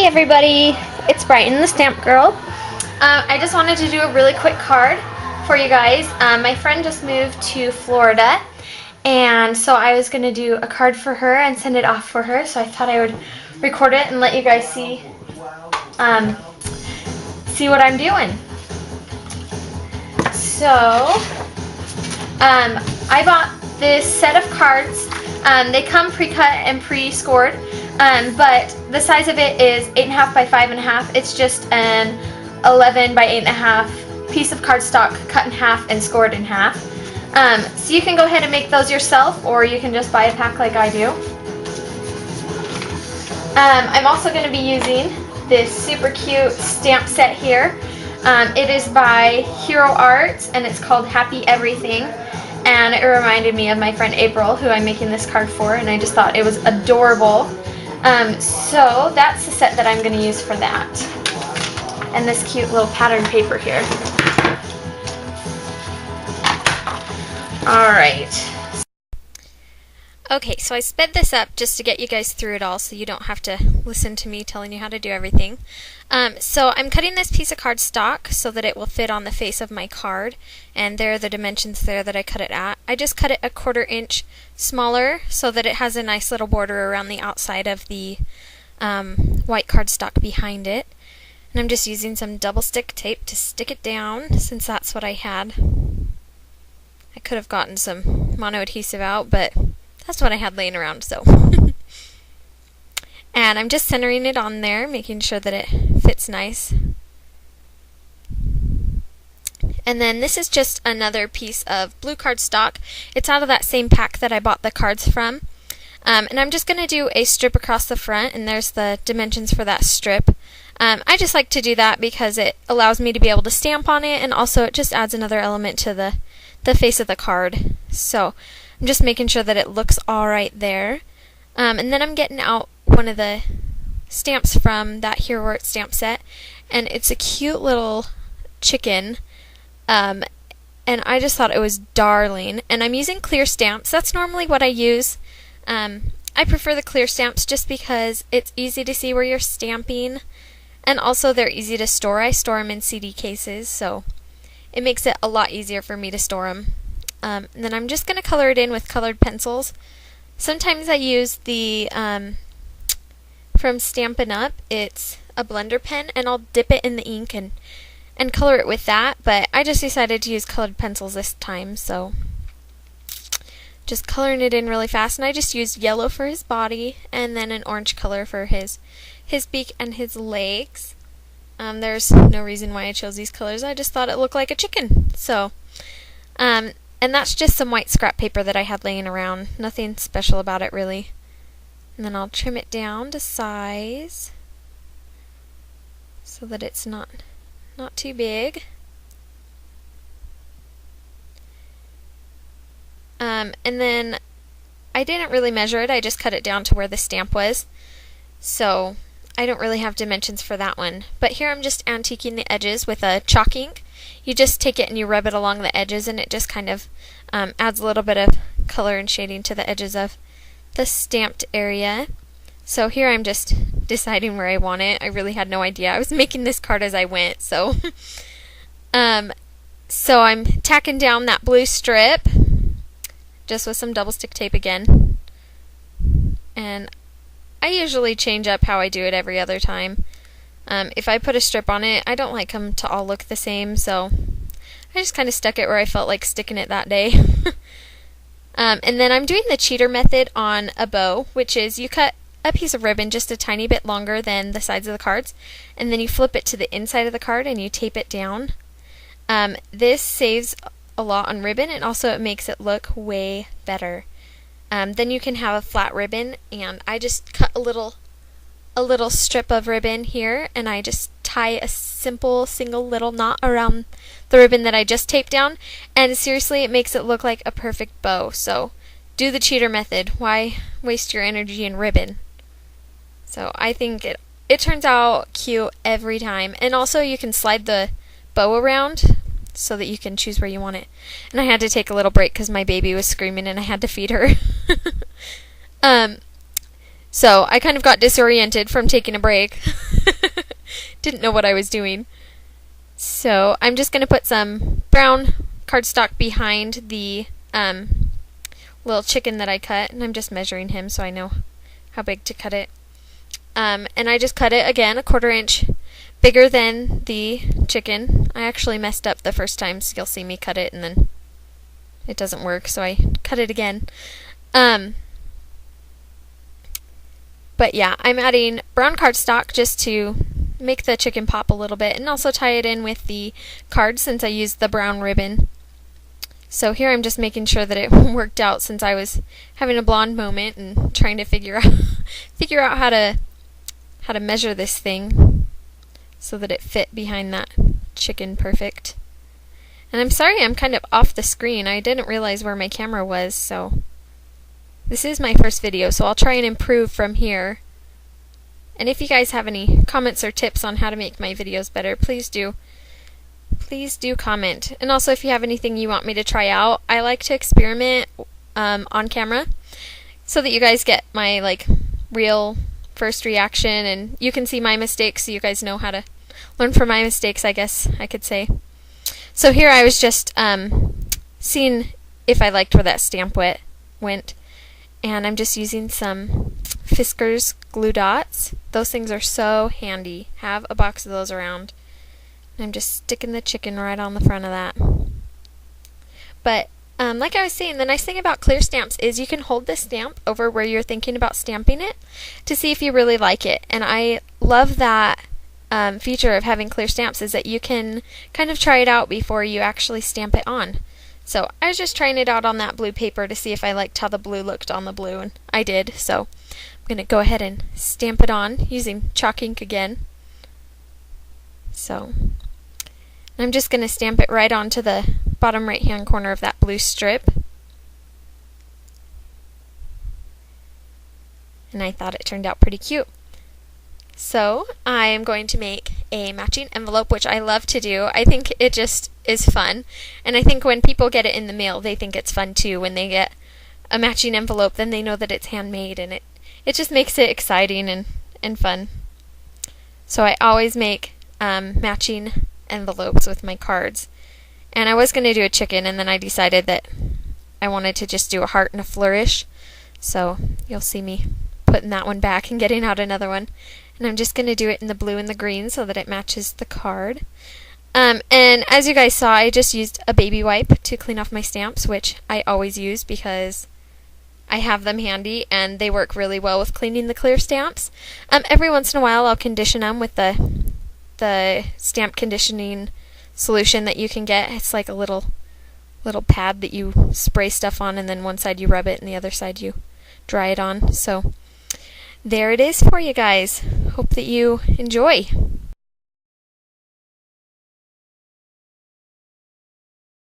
Hey everybody, it's Brighton, the Stamp Girl. I just wanted to do a really quick card for you guys. My friend just moved to Florida, and so I was going to do a card for her and send it off for her, so I thought I would record it and let you guys see what I'm doing. So, I bought this set of cards. They come pre-cut and pre-scored. But the size of it is 8.5 by 5.5. It's just an 11 by 8.5 piece of cardstock cut in half and scored in half. So you can go ahead and make those yourself, or you can just buy a pack like I do. I'm also going to be using this super cute stamp set here. It is by Hero Arts, and it's called Happy Everything. And it reminded me of my friend April, who I'm making this card for, and I just thought it was adorable. So that's the set that I'm going to use for that. And this cute little pattern paper here. Alright. Okay, so I sped this up just to get you guys through it all so you don't have to listen to me telling you how to do everything. So I'm cutting this piece of cardstock so that it will fit on the face of my card, and there are the dimensions there that I cut it at. I just cut it 1/4 inch smaller so that it has a nice little border around the outside of the white cardstock behind it. And I'm just using some double stick tape to stick it down since that's what I had. I could have gotten some mono adhesive out, but that's what I had laying around, so. And I'm just centering it on there, making sure that it fits nice. And then this is just another piece of blue cardstock. It's out of that same pack that I bought the cards from. And I'm just going to do a strip across the front, and there's the dimensions for that strip. I just like to do that because it allows me to be able to stamp on it, and also it just adds another element to the face of the card. So I'm just making sure that it looks alright there. And then I'm getting out one of the stamps from that Hero Arts stamp set, and it's a cute little chicken. And I just thought it was darling. And I'm using clear stamps. That's normally what I use. I prefer the clear stamps just because it's easy to see where you're stamping, and also they're easy to store. I store them in CD cases, so it makes it a lot easier for me to store them. And then I'm just going to color it in with colored pencils. Sometimes I use the, from Stampin' Up, it's a blender pen, and I'll dip it in the ink and color it with that, but I just decided to use colored pencils this time, so just coloring it in really fast. And I just used yellow for his body, and then an orange color for his beak and his legs. There's no reason why I chose these colors, I just thought it looked like a chicken, so, and that's just some white scrap paper that I had laying around. Nothing special about it, really. And then I'll trim it down to size so that it's not too big. And then I didn't really measure it. I just cut it down to where the stamp was. So I don't really have dimensions for that one. But here I'm just antiquing the edges with a chalk ink. You just take it and you rub it along the edges, and it just kind of adds a little bit of color and shading to the edges of the stamped area. So here I'm just deciding where I want it. I really had no idea. I was making this card as I went, so. So I'm tacking down that blue strip just with some double stick tape again. And I usually change up how I do it every other time. If I put a strip on it, I don't like them to all look the same, so I just kind of stuck it where I felt like sticking it that day. And then I'm doing the cheater method on a bow, which is you cut a piece of ribbon just a tiny bit longer than the sides of the cards, and then you flip it to the inside of the card and you tape it down. This saves a lot on ribbon, and also it makes it look way better. Then you can have a flat ribbon, and I just cut a little strip of ribbon here, and I just tie a simple single little knot around the ribbon that I just taped down, and seriously, it makes it look like a perfect bow. So do the cheater method. Why waste your energy in ribbon? So I think it turns out cute every time. And also you can slide the bow around so that you can choose where you want it. And I had to take a little break because my baby was screaming and I had to feed her. So I kind of got disoriented from taking a break. Didn't know what I was doing. So I'm just going to put some brown cardstock behind the little chicken that I cut, and I'm just measuring him so I know how big to cut it. And I just cut it again 1/4 inch bigger than the chicken. I actually messed up the first time, so you'll see me cut it and then it doesn't work, so I cut it again. But yeah, I'm adding brown cardstock just to make the chicken pop a little bit and also tie it in with the card since I used the brown ribbon. So here I'm just making sure that it worked out since I was having a blonde moment and trying to figure out how to measure this thing so that it fit behind that chicken perfect. And I'm sorry I'm kind of off the screen. I didn't realize where my camera was, so this is my first video, so I'll try and improve from here. And if you guys have any comments or tips on how to make my videos better, please do comment. And also if you have anything you want me to try out, I like to experiment on camera so that you guys get my like real first reaction and you can see my mistakes so you guys know how to learn from my mistakes, I guess I could say. So here I was just seeing if I liked where that stamp went, and I'm just using some Fiskars glue dots. Those things are so handy. Have a box of those around. And I'm just sticking the chicken right on the front of that. But like I was saying, the nice thing about clear stamps is you can hold the stamp over where you're thinking about stamping it to see if you really like it. And I love that feature of having clear stamps, is that you can kind of try it out before you actually stamp it on. So I was just trying it out on that blue paper to see if I liked how the blue looked on the blue, and I did. So I'm going to go ahead and stamp it on using chalk ink again. So I'm just going to stamp it right onto the bottom right hand corner of that blue strip. And I thought it turned out pretty cute. So I am going to make a matching envelope, which I love to do. I think it just is fun. And I think when people get it in the mail, they think it's fun too. When they get a matching envelope, then they know that it's handmade, and it just makes it exciting and fun. So I always make matching envelopes with my cards. And I was going to do a chicken, and then I decided that I wanted to just do a heart and a flourish. So you'll see me putting that one back and getting out another one. And I'm just going to do it in the blue and the green so that it matches the card. And as you guys saw, I just used a baby wipe to clean off my stamps, which I always use because I have them handy and they work really well with cleaning the clear stamps. Every once in a while I'll condition them with the stamp conditioning solution that you can get. It's like a little pad that you spray stuff on, and then one side you rub it and the other side you dry it on. So there it is for you guys. Hope that you enjoy.